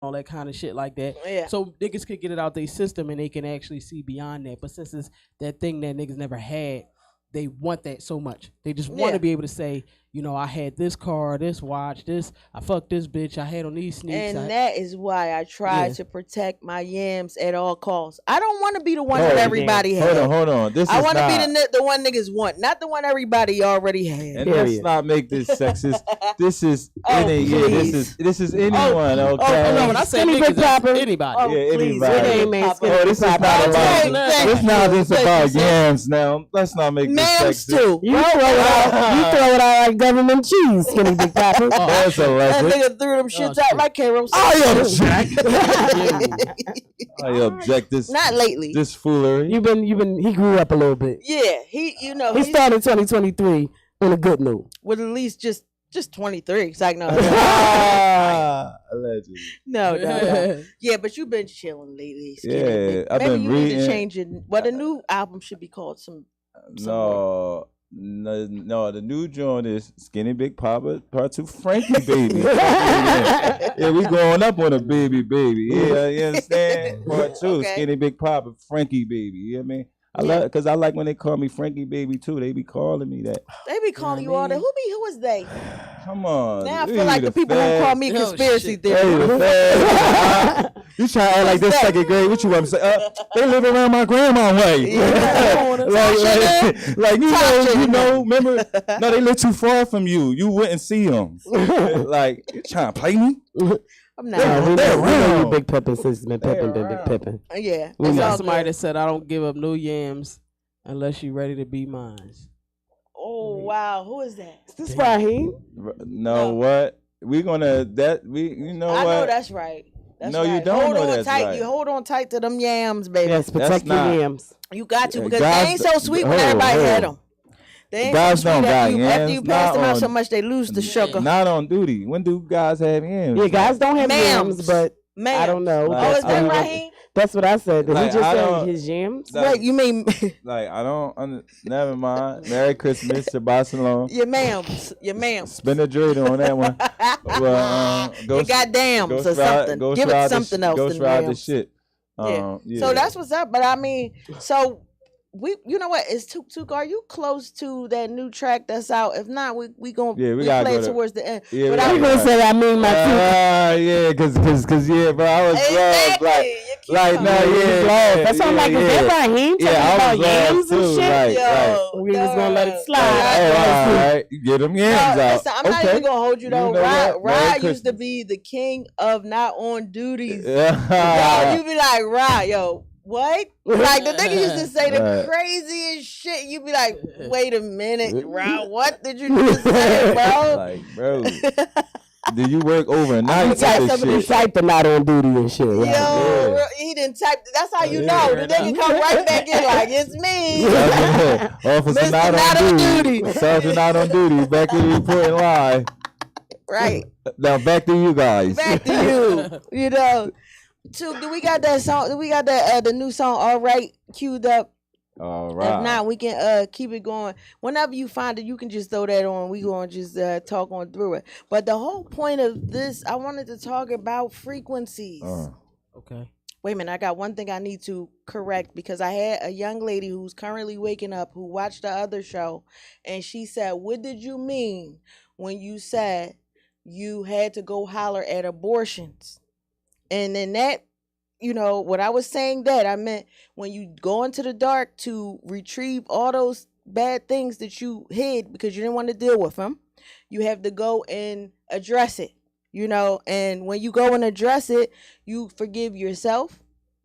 all that kind of shit like that. Yeah. So niggas could get it out their system and they can actually see beyond that. But since it's that thing that niggas never had, they want that so much. They just want to be able to say, you know, I had this car, this watch, this, I fucked this bitch, I had on these sneaks. And that is why I try to protect my yams at all costs. I don't want to be the one that everybody has. Hold on. I want to be the one niggas want, not the one everybody already had. And let's not make this sexist. This is this is anyone, okay? No, when I say niggas, it's anybody. Anybody. This is not about. It's not just about yams now. Let's not make this sexist. Too. You throw it out like government cheese, Skinny Big Papa. That's a lesson. That nigga threw them shits out like Cairo. I object this. Not lately. This foolery. He grew up a little bit. Yeah, he started 2023 on a good note. With at least just 23. It's like, no. Allegedly. No. Yeah, but you've been chilling lately. Yeah, I've maybe been you reading. need to change it. Well, the new album should be called some. No, the new joint is Skinny Big Papa Part 2 Frankie Baby. Yeah, we growing up on a baby. Yeah, you understand? Part 2 Skinny Big Papa Frankie Baby. You know what I mean? Because I like when they call me Frankie Baby too. They be calling me that. They be calling you all that. Who is they? Come on. Now I feel like the people who call me conspiracy theory. You trying to act like this second grade? What you want to say? They live around my grandma way. like you know. Remember? No, they live too far from you. You wouldn't see them. Like you trying to play me? I'm not. We know you Big Pippin since Big Pippin been Big Pippin. Yeah. We got somebody that said, I don't give up no yams unless you ready to be mine. Oh, wow. Who is that? Is this Raheem? No, what? You know I what? know that's right. That's no, right. you don't hold know on that's tight. right. You hold on tight to them yams, baby. Yes, protect your yams. You got to, because they ain't so sweet when everybody had them. They ain't guys so don't sweet got yams. after you pass them out so much, they lose the sugar. Not on duty. When do guys have yams? Yeah, guys don't have yams, but I don't know. Oh, is that Raheem? That's what I said. Did he just say his yams? Wait, you mean? Like, I don't, never mind. Merry Christmas to Barcelona. Your ma'ams. Spin a dreidel on that one. Well, you got dams or something. Give it something else. Ghost ride the shit. Yeah. So that's what's up. But I mean, so you know what? Is Tuk, are you close to that new track that's out? If not, we gonna play it towards the end. Yeah, but I'm gonna say I mean my yeah, cause bro, I was exactly. like no, that's why I'm like, is that Raheem talking about yams and shit? Right. We was gonna let it slide. All right, get them yams out. Listen, I'm not even gonna hold you though. Rod used to be the king of not on duties. You be like, Rod, yo. What? Like the nigga used to say the craziest shit. You be like, wait a minute, Rod, what did you just say, bro? Like, bro, did you work overnight? Somebody typed the not on duty and shit. Right? Yo, he didn't type. That's how you know. The nigga come right back in like, it's me. Officer not on duty. Sergeant not on duty. Back in the reporting line. Right. Now back to you guys. Back to you. You know. Do we got that song? Do we got that the new song All Right queued up? All right. If not, we can keep it going. Whenever you find it, you can just throw that on. We gonna just talk on through it. But the whole point of this, I wanted to talk about frequencies. Okay. Wait a minute, I got one thing I need to correct, because I had a young lady who's currently waking up who watched the other show, and she said, "What did you mean when you said you had to go holler at abortions?" And then that, you know, what I was saying that I meant when you go into the dark to retrieve all those bad things that you hid because you didn't want to deal with them, you have to go and address it, you know. And when you go and address it, you forgive yourself,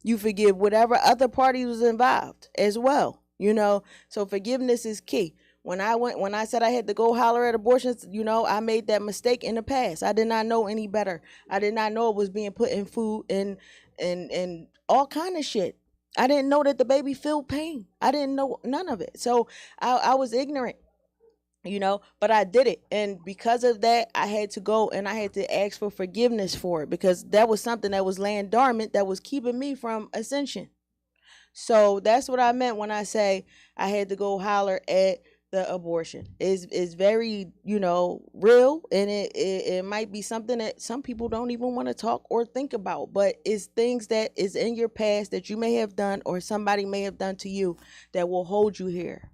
you forgive whatever other party was involved as well, you know. So forgiveness is key. When I said I had to go holler at abortions, you know, I made that mistake in the past. I did not know any better. I did not know it was being put in food and all kind of shit. I didn't know that the baby feel pain. I didn't know none of it. So I was ignorant, you know, but I did it. And because of that, I had to go and I had to ask for forgiveness for it, because that was something that was laying dormant that was keeping me from ascension. So that's what I meant when I say I had to go holler at the abortion is very, real, and it might be something that some people don't even want to talk or think about, but it's things that is in your past that you may have done or somebody may have done to you that will hold you here.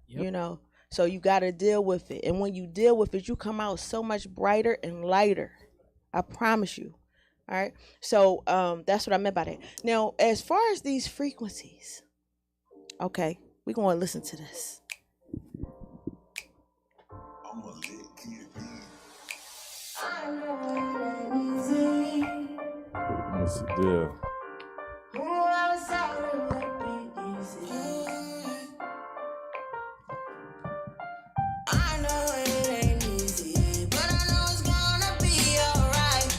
Yep. So you got to deal with it, and when you deal with it, you come out so much brighter and lighter. I promise you. All right. So that's what I meant by that. Now, as far as these frequencies, okay, we're going to listen to this. What's the deal? I know it ain't easy, but I know it's gonna be alright.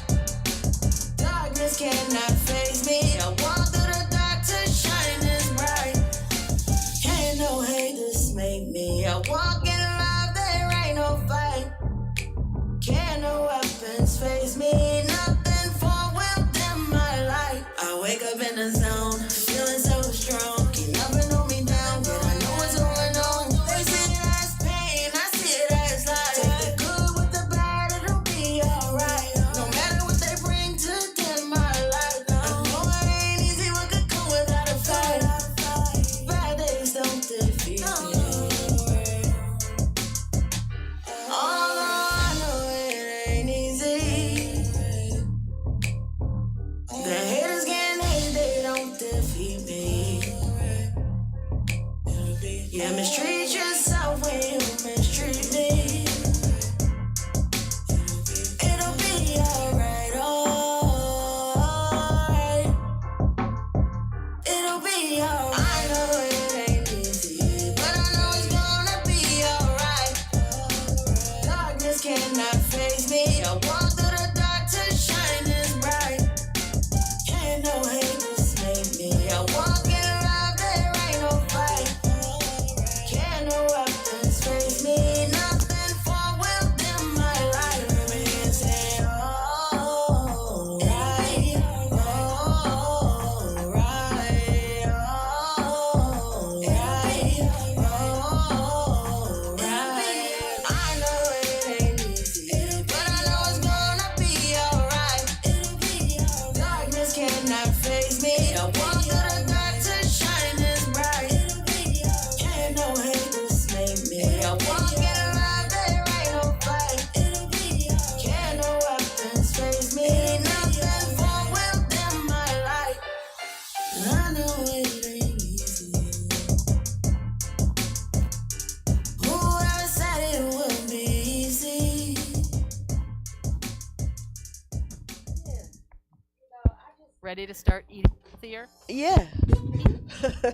Darkness cannot face me. I walk through the dark to shine this bright. Can't no haters make me. I walk in love, there ain't no fight. Can't no weapons face me. Nothing for will dim my light. I wake up in the zone, feeling so strong. You never know me down, but I know what's going on. They see it as pain, I see it as life. Take the good with the bad, it'll be alright. No matter what they bring to dim my light. I know it ain't easy, what could come without a fight. Bad days don't defeat me. Although I know it ain't easy. The haters can hate, they don't defeat me. Yeah, mistreat yourself when you mistreat me. It'll be alright, alright. It'll be alright. I know it ain't easy, but I know it's gonna be alright. Darkness cannot face me. I walk through the dark to shine this bright. Can't no haters make me. I walk in love, there ain't no fight. Can't no weapons face me. Nothing for will dim my light. Remember you say, oh, right, oh, right, oh, right, oh, right. I know it ain't easy, but I know it's gonna be alright. Darkness cannot face me. I walk through the dark to shine this bright. Can't no haters make me. I walk in love, there ain't no fight. Can't no weapons face me. Nothing for will dim my light. I know it ain't easy. Whoever said it would be easy. Ready to start eating healthier? Yeah.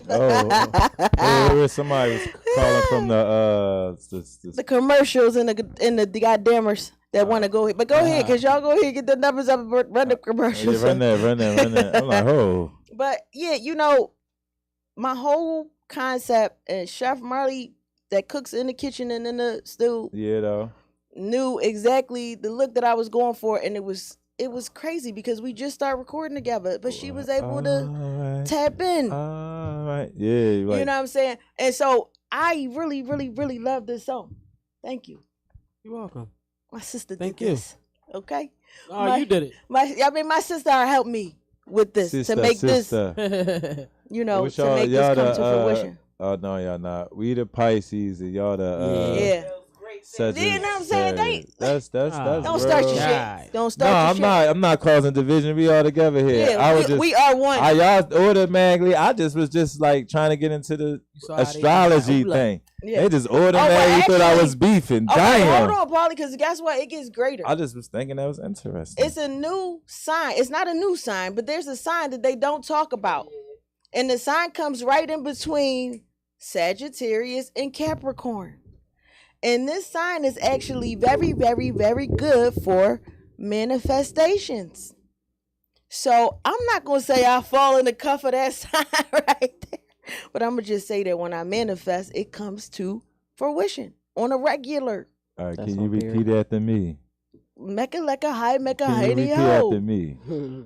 Oh, somebody was calling from The commercials and the goddamners that want to go ahead. But go ahead, because y'all go ahead and get the numbers up and run the commercials. Yeah, run that. I'm like, oh. But yeah, my whole concept, and Chef Marley that cooks in the kitchen and in the stew knew exactly the look that I was going for, and it was crazy because we just started recording together, but she was able to tap in. All right. Yeah. Right. You know what I'm saying? And so I really, really, really love this song. Thank you. You're welcome. My sister Thank did you. this. Okay? Oh, you did it. My sister helped me with this to make this, to make this come to fruition. Oh, no, y'all not. We the Pisces and y'all the yeah. Such You know what I'm saying? That's don't start your shit. Don't start your shit. I'm not causing division. We all together here. Yeah, we are one. Y'all automatically. I was just like trying to get into the astrology thing. Yeah. They just automatically thought I was beefing. Damn. Hold on, Paulie, because guess what? It gets greater. I just was thinking that was interesting. It's a new sign. It's not a new sign, but there's a sign that they don't talk about. And the sign comes right in between Sagittarius and Capricorn. And this sign is actually very, very, very good for manifestations. So I'm not going to say I fall in the cuff of that sign right there. But I'm going to just say that when I manifest, it comes to fruition on a regular. All right, can you repeat after me? Mecca lecca high, mecca Can you repeat hiney ho. after me?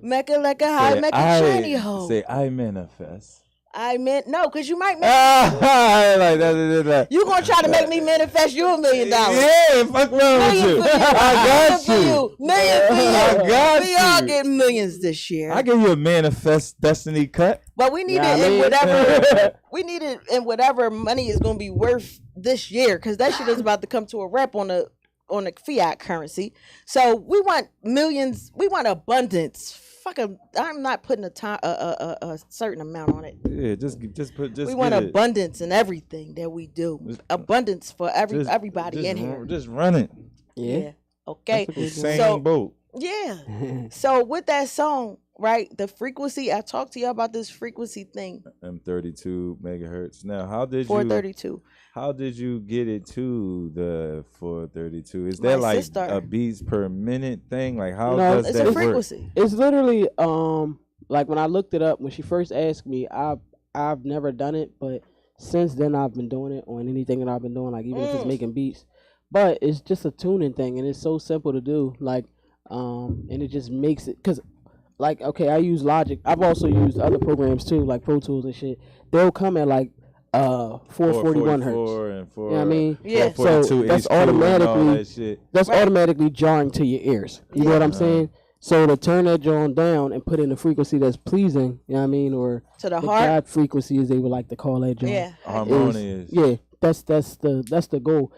Mecca lecca high, mecca shiny ho. Say I manifest. I meant no, because you might like that. You gonna try to make me manifest you $1 million? Yeah, fuck wrong with you. I got you. Million for you. I got we you. all get millions this year. I give you a manifest destiny cut. But we need it in whatever we need it in whatever money is gonna be worth this year, because that shit is about to come to a wrap on the fiat currency. So we want millions. We want abundance. I'm not putting a certain amount on it. Yeah, just we want abundance in everything that we do. Abundance for everybody in here. Just run it. Yeah. Okay. Same boat. Yeah. So with that song, right? The frequency. I talked to you about this frequency thing. 32 megahertz. Now, how did 432. How did you get it to the 432? Is that like a beats per minute thing? Like how does that work? It's a frequency. It's literally like when I looked it up when she first asked me, I've never done it, but since then I've been doing it on anything that I've been doing, like even if it's making beats. But it's just a tuning thing, and it's so simple to do. Like and it just makes it, because like okay, I use Logic. I've also used other programs too, like Pro Tools and shit. They'll come at like 441 hertz. And 4, you know what I mean? Yeah. So that's automatically jarring to your ears. You know what I'm saying? So to turn that joint down and put in a frequency that's pleasing, you know what I mean, or to the heart, God frequency, as they would like to call that joint. Yeah. Harmonious. Yeah, that's the goal.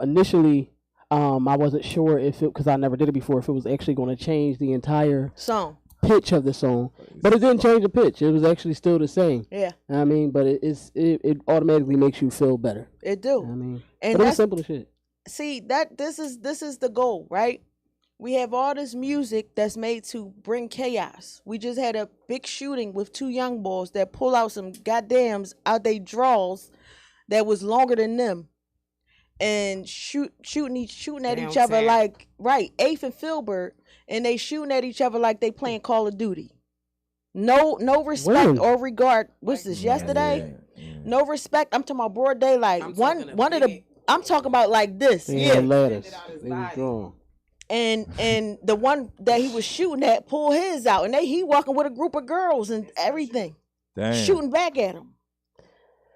Initially, I wasn't sure if it, because I never did it before, if it was actually going to change the entire song pitch of the song, but it didn't change the pitch. It was actually still the same. Yeah, I mean, but it automatically makes you feel better. It do. I mean, and but it's simple as shit. See that this is the goal, right? We have all this music that's made to bring chaos. We just had a big shooting with 2 young boys that pull out some goddams out they draws that was longer than them, and shooting at each other like Afe and Filbert. And they shooting at each other like they playing Call of Duty. No respect or regard. What's this, yesterday? Yeah. No respect. I'm talking about broad daylight. I'm talking about like this. Yeah. And the one that he was shooting at pulled his out, and he walking with a group of girls and everything. Damn. Shooting back at him.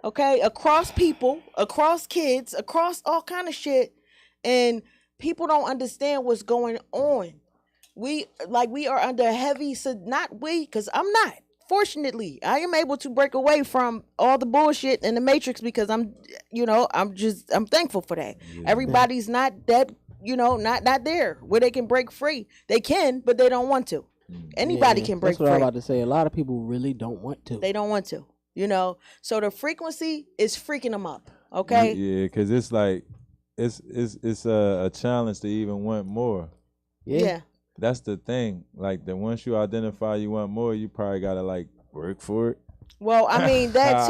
Okay, across people, across kids, across all kind of shit, and people don't understand what's going on. We are under heavy, not we, because I'm not. Fortunately, I am able to break away from all the bullshit in the Matrix because I'm thankful for that. Yeah. Everybody's not that, not there where they can break free. They can, but they don't want to. Anybody can break free. That's what I'm about to say. A lot of people really don't want to. They don't want to, So the frequency is freaking them up. Okay. Yeah, because it's like it's a challenge to even want more. Yeah. That's the thing. Like once you identify you want more, you probably gotta like work for it. Well, I mean that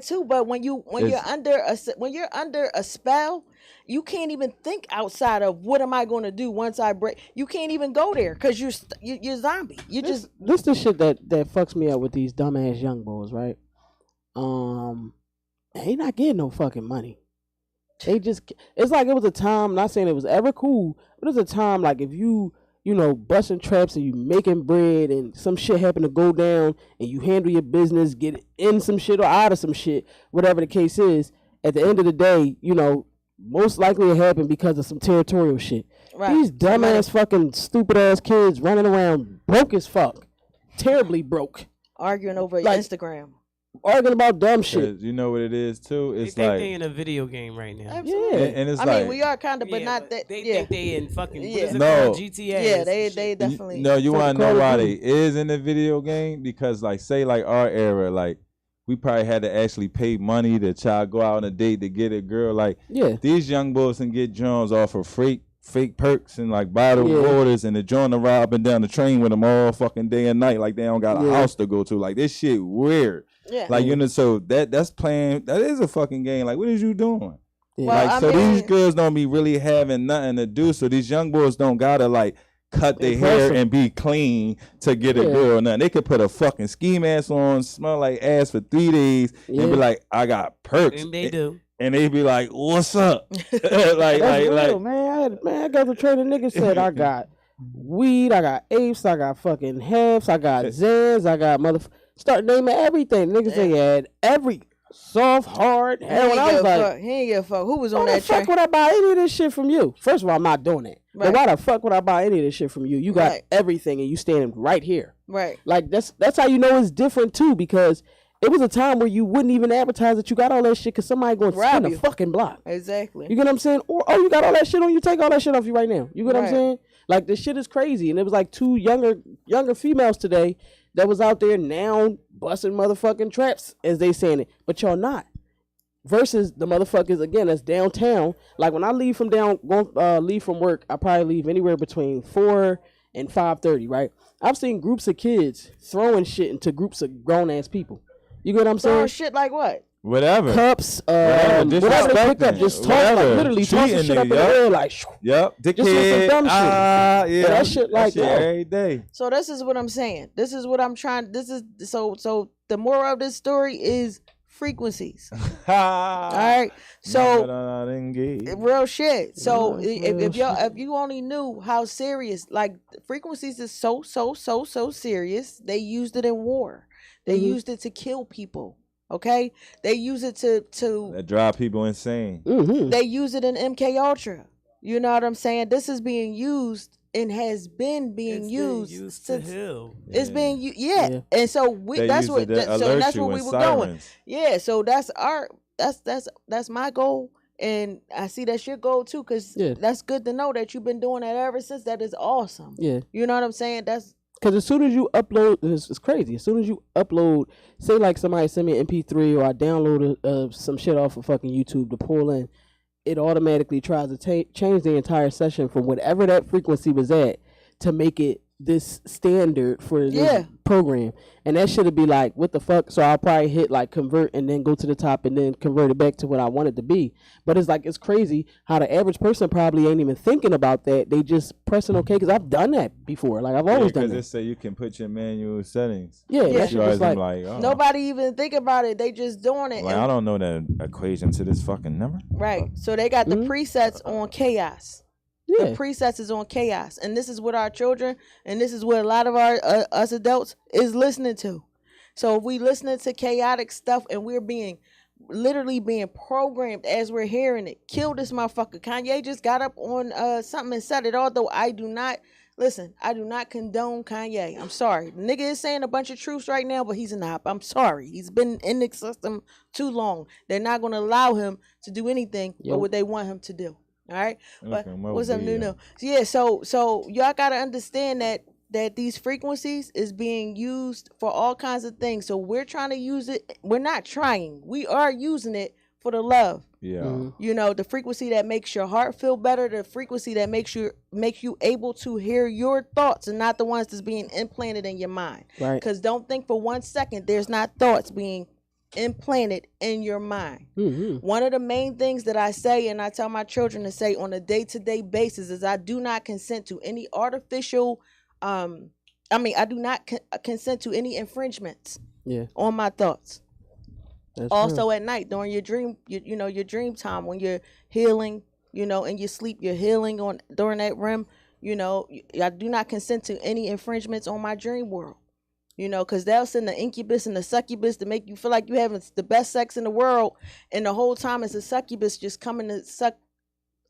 too. But when you're under a spell, you can't even think outside of what am I going to do once I break. You can't even go there because you're zombie. This the shit that fucks me up with these dumbass young boys, right? They not getting no fucking money. They just, it's like it was a time. Not saying it was ever cool, but it was a time like if you busting traps and you making bread and some shit happen to go down and you handle your business, get in some shit or out of some shit, whatever the case is, at the end of the day, most likely it happened because of some territorial shit. Right. These dumbass fucking stupid ass kids running around broke as fuck. Terribly broke. Arguing over Instagram. Arguing about dumb shit. You know what it is too? It's they like they in a video game right now. Absolutely. Yeah, and it's I mean, we are kind of, but not that. They think they in fucking GTA. Yeah, they definitely. No, you want to know why they is in the video game? Because like say like our era, like we probably had to actually pay money to try to go out on a date to get a girl. Like these young boys can get Jones off of fake perks and like bottled waters and the joint to ride up and down the train with them all fucking day and night like they don't got a house to go to. Like this shit weird. Yeah. Like so that's playing. That is a fucking game. Like what is you doing? Yeah. Well, like these girls don't be really having nothing to do. So these young boys don't gotta like cut their hair and be clean to get a girl. Nothing. They could put a fucking ski mask on, smell like ass for 3 days, and be like, I got perks. And they do. And they be like, "What's up?" like, man, I got to trade a nigga said I got weed, I got apes, I got fucking halves, I got Zans, I got Start naming everything. Niggas say he had every soft, hard. He Heroin. I was like, he ain't give a fuck. Who was on why that the fuck train? would I buy any of this shit from you? First of all, I'm not doing it. Right. But why the fuck would I buy any of this shit from you? You got Right. everything and you standing right here. Right. Like that's how you know it's different too, because it was a time where you wouldn't even advertise that you got all that shit because somebody going to Rob spin a you. fucking block. Exactly. You get what I'm saying? Or, oh, you got all that shit on you, take all that shit off you right now. You get what I'm Right. saying? Like, this shit is crazy. And it was like two younger females today that was out there now busting motherfucking traps, as they saying it. But y'all not. Versus the motherfuckers, again, that's downtown. Like, when I leave from leave from work, I probably leave anywhere between 4 and 5:30, right? I've seen groups of kids throwing shit into groups of grown-ass people. You get what I'm saying? Throwing shit like what? Whatever. Cups, Whatever, whatever they pick up, disrespecting, just talk, whatever. like, literally tossing Cheating, shit up in the yup. air, like, Yep. Just on some Dickhead. dumb shit. Yeah. that shit like that. every day. So this is what I'm saying. This is what I'm trying. This is so the moral of this story is frequencies. All right. So real shit. So if you only knew how serious, like, frequencies is so serious. They used it in war. They used it to kill people. Okay. They use it to that drive people insane. Mm-hmm. they use it in MK Ultra. You know what I'm saying? This is being used and has been being used to since heal. it's being Yeah. and so They that's use what it to so alert that's you where when we were going. sirens. Yeah, so that's my goal, and I see that's your goal too, because Yeah. that's good to know that you've been doing that ever since. That is awesome. Yeah. You know what I'm saying? That's Because as soon as you upload, it's crazy. As soon as you upload, say like somebody send me an MP3 or I download some shit off of fucking YouTube to pull in, it automatically tries to change the entire session from whatever that frequency was at to make it this standard for this program. And that should be like, what the fuck? So I'll probably hit like convert and then go to the top and then convert it back to what I want it to be. But it's like, it's crazy how the average person probably ain't even thinking about that. They just pressing okay, because I've done that before. Like, I've always done Because that. they say you can put your manual settings. Yeah, Yeah. that shit You was always like, like, oh. nobody even think about it. They just doing it. Like, and- I don't know that equation to this fucking number. right. So they got the presets on chaos. yeah. The presets is on chaos, and this is what our children, and this is what a lot of our us adults is listening to. So if we listening to chaotic stuff and we're literally being programmed as we're hearing it, kill this motherfucker. Kanye just got up on something and said it. Although I do not condone Kanye. I'm sorry, the nigga is saying a bunch of truths right now, but he's an op. I'm sorry, he's been in the system too long. They're not going to allow him to do anything but what they want him to do. All right, but what's up, new? Yeah, so y'all gotta understand that these frequencies is being used for all kinds of things. So we're trying to use it. We're not trying. We are using it for the love. Yeah. You know, the frequency that makes your heart feel better, the frequency that makes you able to hear your thoughts and not the ones that's being implanted in your mind. Right. Because don't think for 1 second there's not thoughts being implanted in your mind. Mm-hmm. One of the main things that I say, and I tell my children to say on a day-to-day basis, is I do not consent to any artificial I do not consent to any infringements on my thoughts. That's also at night during your dream, your dream time, when you're healing, in your sleep, you're healing during that REM, I do not consent to any infringements on my dream world. Because they'll send the incubus and the succubus to make you feel like you're having the best sex in the world. And the whole time it's a succubus just coming to suck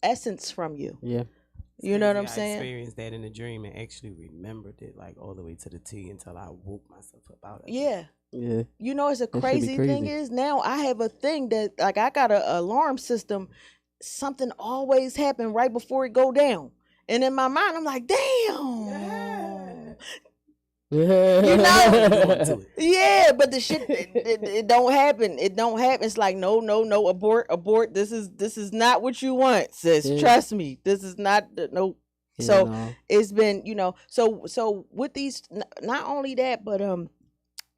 essence from you. Yeah. You know what I'm I saying? experienced that in a dream and actually remembered it like all the way to the T until I woke myself up out of it. Yeah. Yeah. It's a That should be crazy thing crazy. is now I have a thing that, like, I got an alarm system. Something always happen right before it go down. And in my mind, I'm like, damn. Yeah, but the shit it don't happen. It don't happen. It's like no, abort. This is not what you want, sis. Yeah. Trust me. This is not no. Yeah, So no. it's been, so with these, not only that, but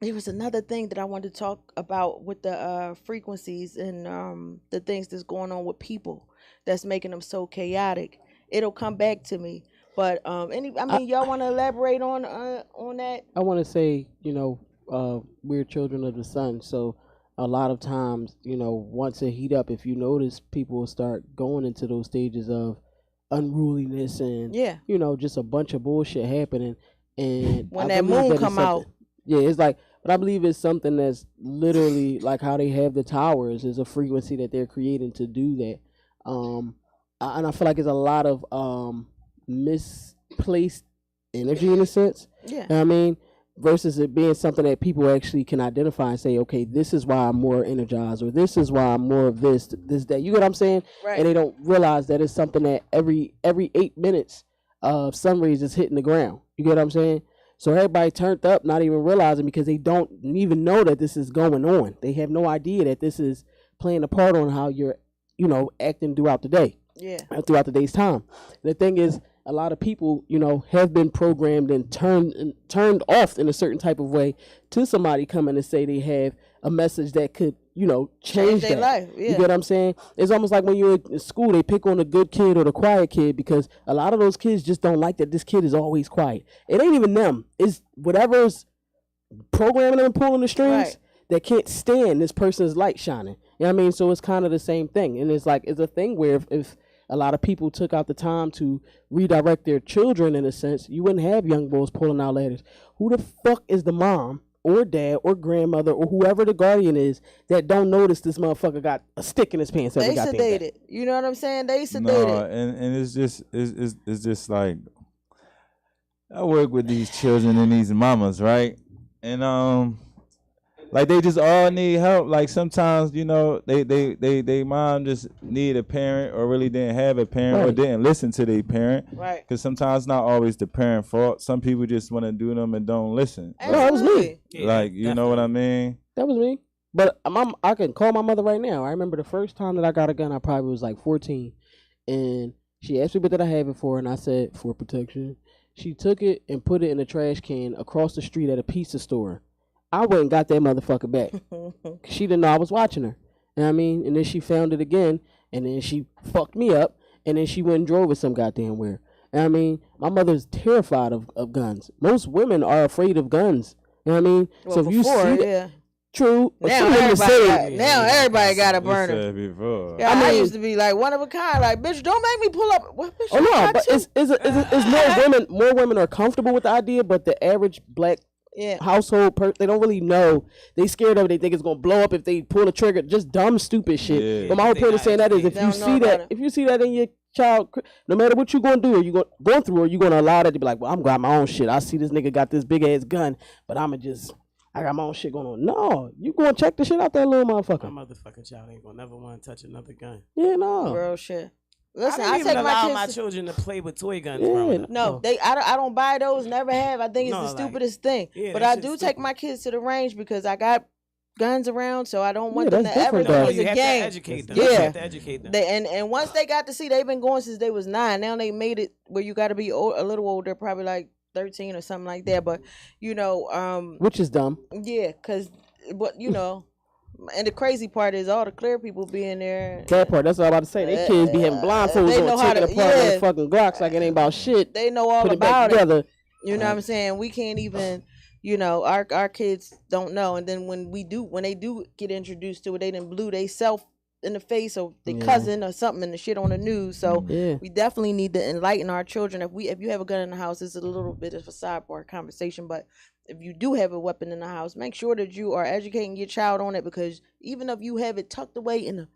there was another thing that I wanted to talk about with the frequencies and the things that's going on with people that's making them so chaotic. It'll come back to me. But y'all want to elaborate on that? I want to say, we're children of the sun. So a lot of times, once it heat up, if you notice, people will start going into those stages of unruliness and, just a bunch of bullshit happening. And When I that believe moon it's come out. something- Yeah, it's like, But I believe it's something that's literally like how they have the towers is a frequency that they're creating to do that. And I feel like there's a lot of misplaced energy in a sense. Yeah. You know what I mean? Versus it being something that people actually can identify and say, okay, this is why I'm more energized, or this is why I'm more of this, that. You get what I'm saying? Right. And they don't realize that it's something that every 8 minutes of sun rays is hitting the ground. You get what I'm saying? So everybody turned up, not even realizing, because they don't even know that this is going on. They have no idea that this is playing a part on how you're, acting throughout the day. Yeah. Throughout the day's time. The thing is, a lot of people, have been programmed and turned off in a certain type of way to somebody coming and say they have a message that could, change their that. life. Yeah. You get what I'm saying? It's almost like when you're in school, they pick on the good kid or the quiet kid, because a lot of those kids just don't like that this kid is always quiet. It ain't even them. It's whatever's programming them and pulling the strings that can't stand this person's light shining. You know what I mean? So it's kind of the same thing. And it's a thing where if a lot of people took out the time to redirect their children, in a sense, you wouldn't have young boys pulling out ladders. Who the fuck is the mom or dad or grandmother or whoever the guardian is that don't notice this motherfucker got a stick in his pants every goddamn day? They sedated. You know what I'm saying? They sedated. No, and it's just like, I work with these children and these mamas, right? And like they just all need help. Like sometimes, they mom just need a parent, or really didn't have a parent, or didn't listen to their parent. Right. Because sometimes it's not always the parent fault. Some people just want to do them and don't listen. No, that was me. Like, you know what I mean? That was me. But I can call my mother right now. I remember the first time that I got a gun, I probably was like 14. And she asked me what did I have it for, and I said, for protection. She took it and put it in a trash can across the street at a pizza store. I went and got that motherfucker back. She didn't know I was watching her. You know what I mean? And then she found it again, and then she fucked me up, and then she went and drove it some goddamn where. You know what I mean? My mother's terrified of guns. Most women are afraid of guns. You know what I mean? Well, so if you before, see that, yeah. true. Now everybody got a burner. Said before. Yeah, I I mean- used to be like one of a kind. Like, bitch, don't make me pull up. What, bitch, Oh I no, got but two. it's more women are comfortable with the idea, but the average black household they don't really know. They scared of it. They think it's gonna blow up if they pull the trigger. Just dumb, stupid shit. Yeah. But my whole point of saying that is, if They you don't know see about that, it. if you see that in your child, no matter what you gonna do, or you going through, or you gonna allow that to be like, well, I'm got my own shit. I see this nigga got this big ass gun, but I got my own shit going on. No, you gonna check the shit out that little motherfucker. My motherfucking child ain't gonna never want to touch another gun. Yeah, no. Real shit. Listen, I I didn't even take allow my my kids. children to play with toy guns. Yeah, growing up. No, I don't buy those. Never have. I think it's No, the like, stupidest thing. yeah, But that I shit's do take stupid. my kids to the range because I got guns around, so I don't want Yeah, them to that's ever different, know though. it's You a have to game. educate them. Yeah. You have to educate them. And once they got to see, they've been going since they was 9. Now they made it where you got to be a little older, probably like 13 or something like that. But Which is dumb. yeah, cause and the crazy part is all the clear people being there. That part, that's what I'm about to say. They kids be having blindfolds they know on, how taking to- apart yeah. their fucking Glocks like it ain't about shit. They know all Put it back about it. together. You know what I'm saying? We can't even, our kids don't know. And then when they do get introduced to it, they done blew they self in the face or their cousin or something and the shit on the news. So Yeah. we definitely need to enlighten our children. If you have a gun in the house, it's a little bit of a sidebar conversation, but if you do have a weapon in the house, make sure that you are educating your child on it, because even if you have it tucked away in the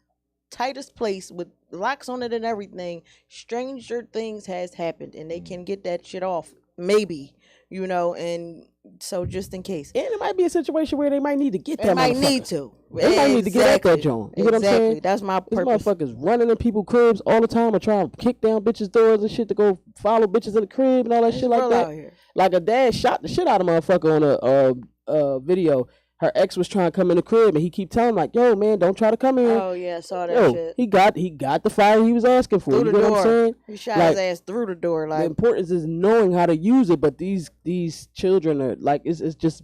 tightest place with locks on it and everything, stranger things has happened and they can get that shit off. Maybe, and so just in case. And it might be a situation where they might need to get that They might motherfucker. need to. They might need to get at that joint. You know what I'm saying? That's my These purpose. motherfuckers running in people's cribs all the time or trying to kick down bitches' doors and shit to go follow bitches in the crib and all that It's shit like real that. out here. Like a dad shot the shit out of a motherfucker on a video. Her ex was trying to come in the crib and he keep telling like, yo, man, don't try to come in. Oh yeah, I saw that Yo, shit. he got the fire he was asking for. Through You the know what I'm door. saying? He shot Like, his ass through the door. The Like, importance is knowing how to use it, but these children are like, it's just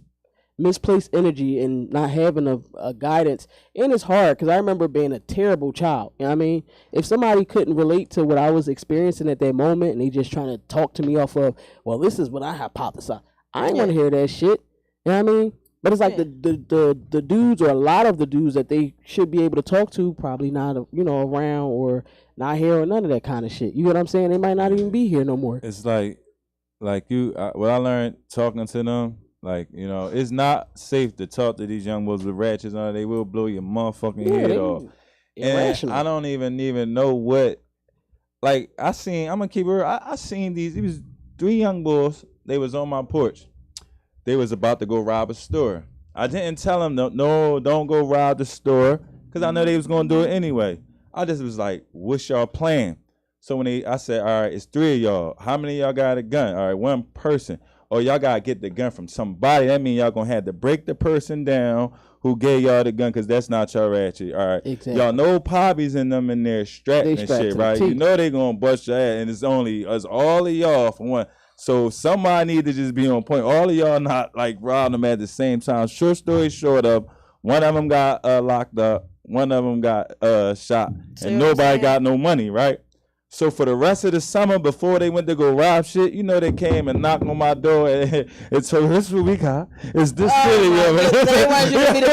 misplaced energy and not having a guidance. And it's hard because I remember being a terrible child. You know what I mean? If somebody couldn't relate to what I was experiencing at that moment and they just trying to talk to me off of, well, this is what I hypothesize, I ain't want to hear that shit. You know what I mean? But it's like the dudes, or a lot of the dudes that they should be able to talk to, probably not around or not here or none of that kind of shit. You know what I'm saying? They might not even be here no more. It's like you. What I learned talking to them Like, you know, it's not safe to talk to these young boys with ratchets on. They will blow your motherfucking head off. Irrational. And I don't even know what. Like, I'm gonna keep it real. I seen these. It was 3 young boys. They was on my porch. They was about to go rob a store. I didn't tell them, no, don't go rob the store, because I know they was gonna do it anyway. I just was like, what's y'all plan? So when I said, all right, it's 3 of y'all. How many of y'all got a gun? All right, 1 person. Or y'all gotta get the gun from somebody. That means y'all gonna have to break the person down who gave y'all the gun, because that's not your ratchet. All right. Exactly. Y'all know Pobbies in them in there strapped and shit, right? You know they gonna bust your ass, and it's only us, all of y'all for one. So somebody need to just be on point. All of y'all not like robbing them at the same time. Short story short of, one of them got locked up, one of them got shot, and nobody got no money, right? So for the rest of the summer, before they went to go rob shit, you know, they came and knocked on my door and told, this is what we got. It's this city, yo. They want you to be the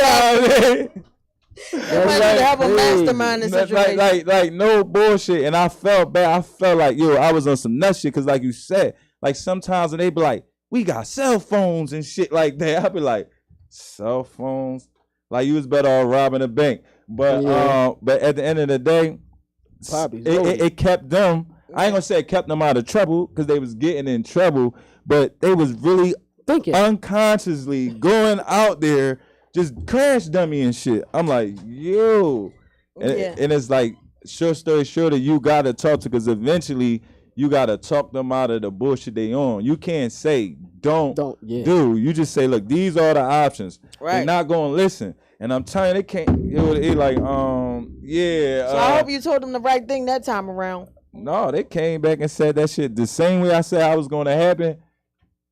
They want you to have a mastermind in the situation. Like no bullshit. And I felt bad. I felt like, yo, I was on some nut shit, because like you said, like sometimes when they be like, we got cell phones and shit like that, I'd be like, cell phones? Like, you was better off robbing a bank. But but at the end of the day, it kept them. I ain't gonna say it kept them out of trouble, because they was getting in trouble, but they was really unconsciously going out there just crash dummy and shit. I'm like, yo, and it's like, short story shorter, you gotta talk to, because eventually you gotta talk them out of the bullshit they on. You can't say don't do. You just say, look, these are the options. Right. They're not gonna listen. And I'm telling you, they can't. It like, yeah. So I hope you told them the right thing that time around. No, they came back and said that shit the same way I said I was going to happen.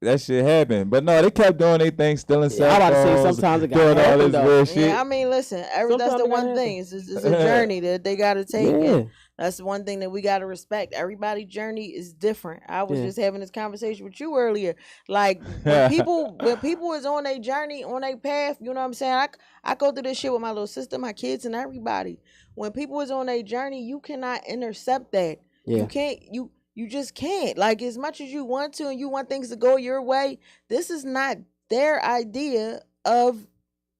That shit happened. But no, they kept doing their thing, stealing cell phones. I about to say sometimes it got happen, though. Shit. Yeah, I mean, listen, that's the one thing. It's a journey that they got to take. Yeah. That's the one thing that we got to respect. Everybody's journey is different. I was just having this conversation with you earlier. Like, when people is on their journey, on their path, you know what I'm saying? I go through this shit with my little sister, my kids, and everybody. When people is on their journey, you cannot intercept that. Yeah. You can't, you just can't. Like, as much as you want to and you want things to go your way, this is not their idea of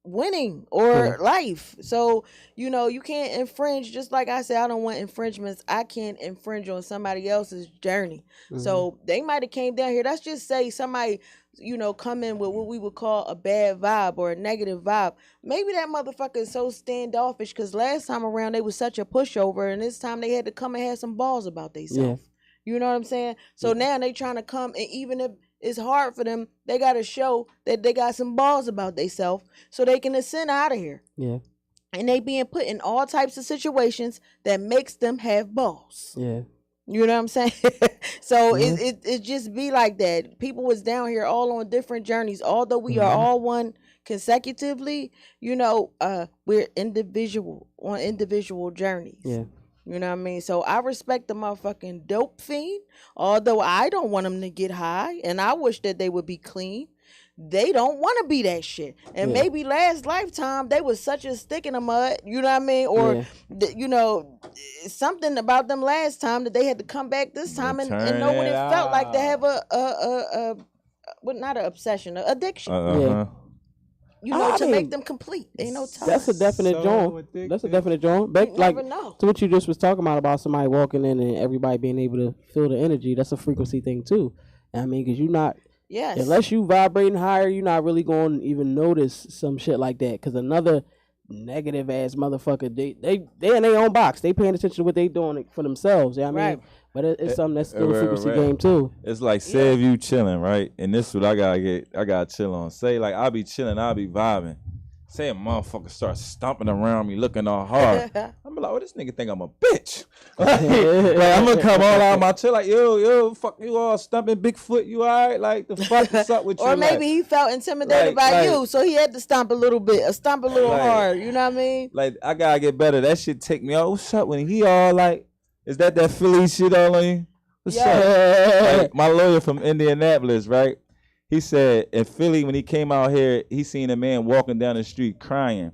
winning or life. So, you know, you can't infringe. Just like I said, I don't want infringements. I can't infringe on somebody else's journey. Mm-hmm. So they might have came down here. Let's just say somebody, you know, come in with what we would call a bad vibe or a negative vibe. Maybe that motherfucker is so standoffish because last time around they was such a pushover, and this time they had to come and have some balls about themselves. Yeah. You know what I'm saying? So now they trying to come, and even if it's hard for them, they got to show that they got some balls about themselves so they can ascend out of here. Yeah. And they being put in all types of situations that makes them have balls. Yeah. You know what I'm saying? So it just be like that. People was down here all on different journeys. Although we are all one consecutively, you know, we're on individual journeys. Yeah. You know what I mean? So I respect the motherfucking dope fiend, although I don't want them to get high, and I wish that they would be clean. They don't want to be that shit. And maybe last lifetime, they was such a stick in the mud, you know what I mean? Or, you know, something about them last time that they had to come back this time and know what it felt like to have not an obsession, an addiction. Yeah. You know, to make them complete. Ain't no time. That's a definite joint. That's a definite joint. But like to what you just was talking about somebody walking in and everybody being able to feel the energy, that's a frequency thing too. I mean, because you're not, unless you vibrating higher, you're not really going to even notice some shit like that. Because another negative ass motherfucker, they in their own box. They paying attention to what they doing for themselves. You know what I mean? But it's something that's still a frequency game too. It's like, say if you chilling, right? And this is what I gotta chill on. Say like I'll be chilling, I'll be vibing. Say a motherfucker starts stomping around me, looking all hard. I'm like, oh, this nigga think I'm a bitch. like I'm gonna come all out of my chill, like, yo, fuck you all stomping Bigfoot, you all right? Like the fuck what's up with you? Or maybe he felt intimidated by you, so he had to stomp a little hard. You know what I mean? Like I gotta get better. That shit take me out. What's up when he all like? Is that Philly shit all on you? What's up? Like, my lawyer from Indianapolis, right? He said in Philly when he came out here, he seen a man walking down the street crying.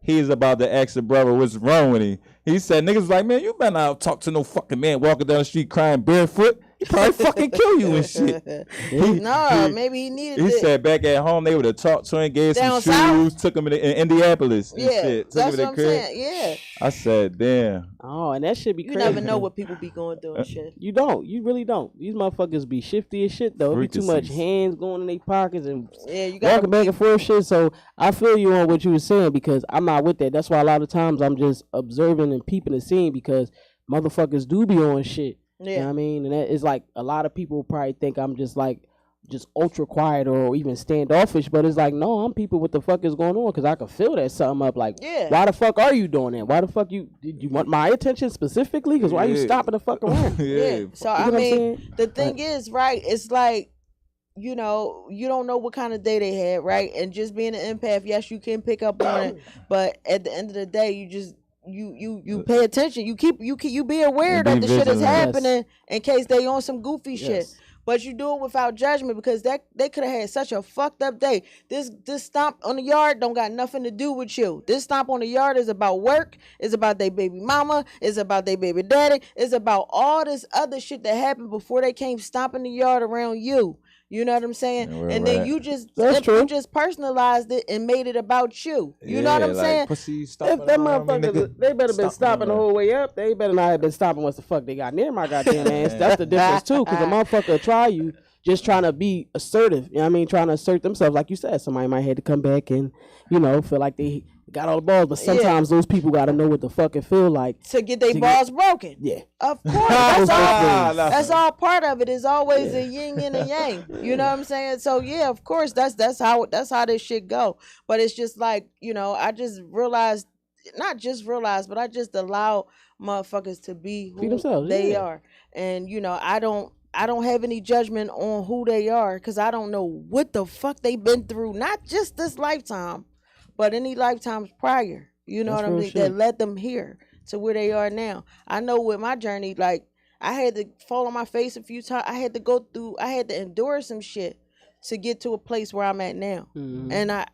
He's about to ask the brother what's wrong with him. He said, niggas like, man, you better not talk to no fucking man walking down the street crying barefoot. He probably fucking kill you and shit. Maybe he needed He it. said back at home they would have talked to him, gave Down some south? shoes, took him in Indianapolis and shit. Took That's him to what I'm saying. Yeah. I said, damn. Oh, and that shit be You crazy. never know what people be going through and shit. You don't. You really don't. These motherfuckers be shifty as shit though. It be too much Freakacies. hands going in their pockets and You got walking back and forth shit. So I feel you on what you were saying because I'm not with that. That's why a lot of times I'm just observing and peeping the scene because motherfuckers do be on shit. You know what I mean? And that is like a lot of people probably think I'm just ultra quiet or even standoffish, but it's like, no, I'm people what the fuck is going on because I can feel that something up. Like, why the fuck are you doing that? Why the fuck did you want my attention specifically? Because why are you stopping the fuck around? So I mean, the thing is, right? It's like, you know, you don't know what kind of day they had, right? And just being an empath, yes, you can pick up on it, but at the end of the day, you just you pay attention. You be aware that the shit is happening in case they on some goofy shit. But you do it without judgment because they could have had such a fucked up day. This stomp on the yard don't got nothing to do with you. This stomp on the yard is about work. It's about their baby mama. It's about their baby daddy. It's about all this other shit that happened before they came stomping the yard around you. You know what I'm saying? And then you just personalized it and made it about you. You know what I'm saying? If that motherfucker, they better been stopping the whole way up. They better not have been stopping once the fuck they got near my goddamn ass. That's the difference too, because a motherfucker try you just trying to be assertive. You know what I mean? Trying to assert themselves, like you said. Somebody might have to come back and feel like they got all the balls, but sometimes those people got to know what the fuck it feel like to get their balls broken. Yeah, of course. That's all part of it. It's always a yin and a yang. You know what I'm saying? So yeah, of course, that's how this shit go. But it's just like, I just realized, not just realized, but I just allow motherfuckers to be who themselves, they are, and I don't have any judgment on who they are because I don't know what the fuck they've been through, not just this lifetime, but any lifetimes prior. You know what I mean? That led them here to where they are now. I know with my journey, like, I had to fall on my face a few times. I had to endure some shit to get to a place where I'm at now. Mm-hmm. And I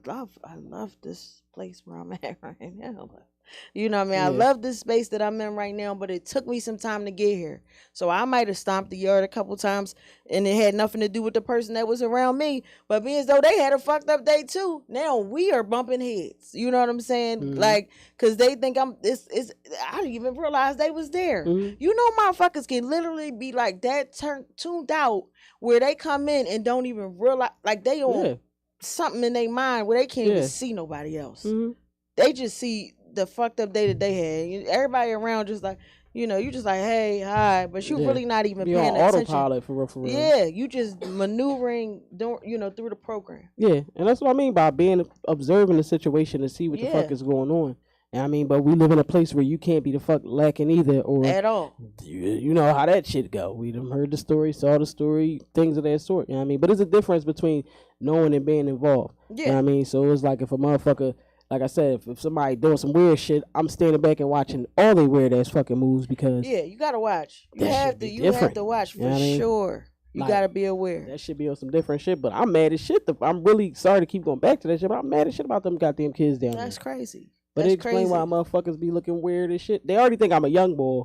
love this place where I'm at right now. You know what I mean? Yeah. I love this space that I'm in right now, but it took me some time to get here. So I might have stomped the yard a couple times, and it had nothing to do with the person that was around me. But being as though they had a fucked up day too, now we are bumping heads. You know what I'm saying? Mm-hmm. Like, because they think I didn't even realize they was there. Mm-hmm. You know, motherfuckers can literally be like that tuned out where they come in and don't even realize, like, they on something in their mind where they can't even see nobody else. Mm-hmm. They just see the fucked up day that they had. Everybody around just like, you just like, hey, hi, but you really not even paying attention. Autopilot for real. Yeah, you just maneuvering, through the program. Yeah, and that's what I mean by observing the situation to see what the fuck is going on. And I mean, but we live in a place where you can't be the fuck lacking either, or at all. You know how that shit go. We done heard the story, saw the story, things of that sort. You know what I mean? But there's a difference between knowing and being involved. Yeah. You know what I mean? So it's like if a motherfucker, like I said, if somebody doing some weird shit, I'm standing back and watching all they weird ass fucking moves because you gotta watch. You have to watch for sure. You gotta be aware. That should be on some different shit. But I'm mad as shit. I'm really sorry to keep going back to that shit, but I'm mad as shit about them goddamn kids down there. That's crazy. But it explain why motherfuckers be looking weird as shit. They already think I'm a young boy.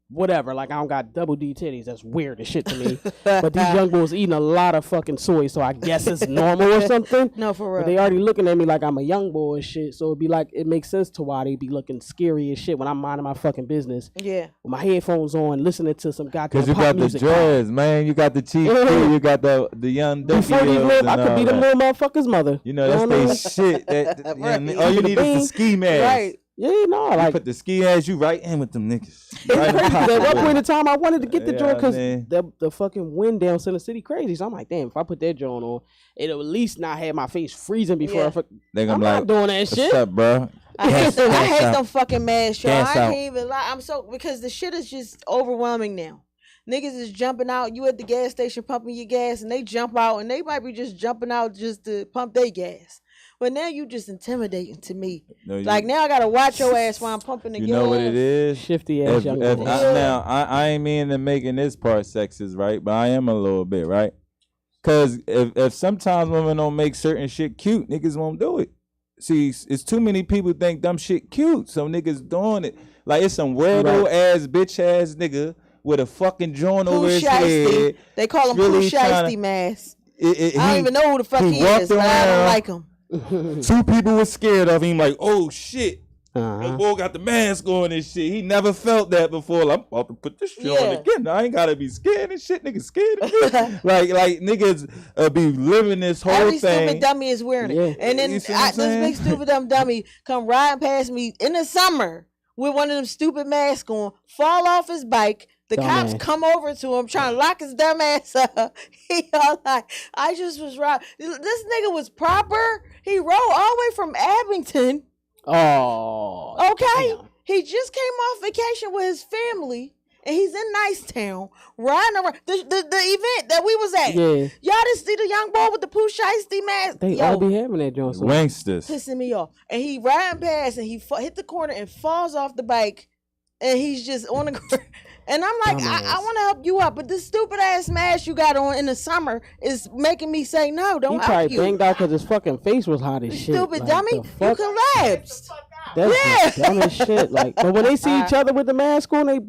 Whatever, like I don't got double D titties. That's weird as shit to me. But these young boys eating a lot of fucking soy, so I guess it's normal or something. No, for real. But they already looking at me like I'm a young boy and shit. So it'd be like, it makes sense to why they be looking scary as shit when I'm minding my fucking business. Yeah. With my headphones on, listening to some goddamn pop music. Because you got the dreads, man. You got the cheap too. You got the young Before these little, I could be them little motherfuckers' mother. That's they shit. All you need is the ski mask. Right. Yeah, no, like put the ski ass you right in with them niggas. Right at one point in time, I wanted to get the joint because the fucking wind down Center City crazy. So I'm like, damn, if I put that joint on, it'll at least not have my face freezing before I'm not doing that shit. What's up, bro? I hate them fucking masks, y'all. I can't even lie. Because the shit is just overwhelming now. Niggas is jumping out. You at the gas station pumping your gas, and they jump out, and they might be just jumping out just to pump their gas. But now you just intimidating to me. No, like now I gotta watch your ass while I'm pumping the gas. You know what it is? Shifty ass young boy. Now I ain't meaning making this part sexist, right? But I am a little bit, right? Cause if sometimes women don't make certain shit cute, niggas won't do it. See, it's too many people think dumb shit cute, so niggas doing it. Like it's some weirdo ass bitch ass nigga with a fucking joint over his Shiesty. head. They call him really Pooh Shiesty mask. I don't even know who the fuck he is, but I don't like him. 2 people were scared of him, like, oh shit. Uh-huh. The boy got the mask on and shit. He never felt that before. Like, I'm about to put this shit on again. I ain't gotta be scared and shit. Niggas scared of me. like niggas be living this whole Every thing. stupid dummy is wearing it. And then this big stupid dummy come riding past me in the summer with one of them stupid masks on, fall off his bike. The cops come over to him trying to lock his dumb ass up. He all like, I just was robbed. This nigga was proper. He rode all the way from Abington. Oh. Okay. Damn. He just came off vacation with his family. And he's in Nicetown, riding around the event that we was at. Yeah. Y'all didn't see the young boy with the Pooh Shiesty mask? They all be having that joint. Wanksters. Pissing me off. And he riding past and he hit the corner and falls off the bike. And he's just on the ground. And I'm like, I want to help you out, but this stupid ass mask you got on in the summer is making me say no. Don't help you. He probably banged out because his fucking face was hot as shit. Stupid like, dummy, you collapsed. That's dumb as shit. Like, but when they see each other with the mask on, they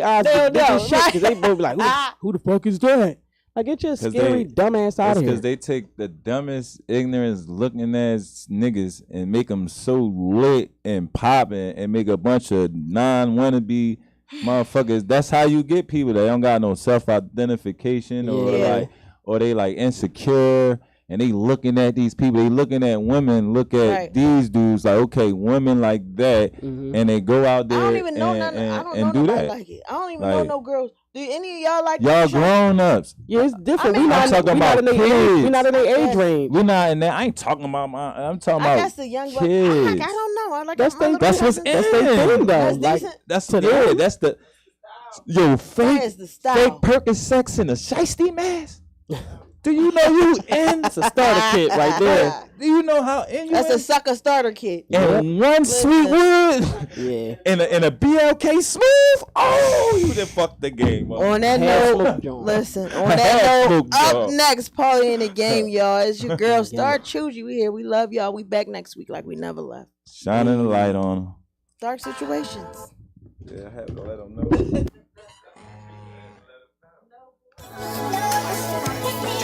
eyes get big as shit because they both be like, who the fuck is that? Like, get your scary dumbass out of here. Because they take the dumbest, ignorant looking ass niggas and make them so lit and popping and make a bunch of non-wannabe motherfuckers. That's how you get people that don't got no self-identification or they like insecure. And they looking at these people, they looking at women, look at these dudes like, okay, women like that, and they go out there and do that. Like it. I don't even know no girls. Do any of y'all like y'all grown ups? Yeah, it's different. I'm talking about kids. We're not in their age range. We're not in that. I ain't talking about I'm talking about guess the young kids. I don't know. I like that's what's in. That's thing, though. That's the fake the style. Fake Perkins sex in a shiesty mask. Do you know you in? That's a starter kit right there. Do you know how in you? That's a sucker starter kit. And one sweet wood. Yeah. And a BLK smooth. Oh, you done fucked the game up. On that note, listen. On that note, up next, Paulie in the game, y'all. It's your girl StarChougie. We here. We love y'all. We back next week like we never left. Shining the light on them. Dark situations. Yeah, I have to let them know.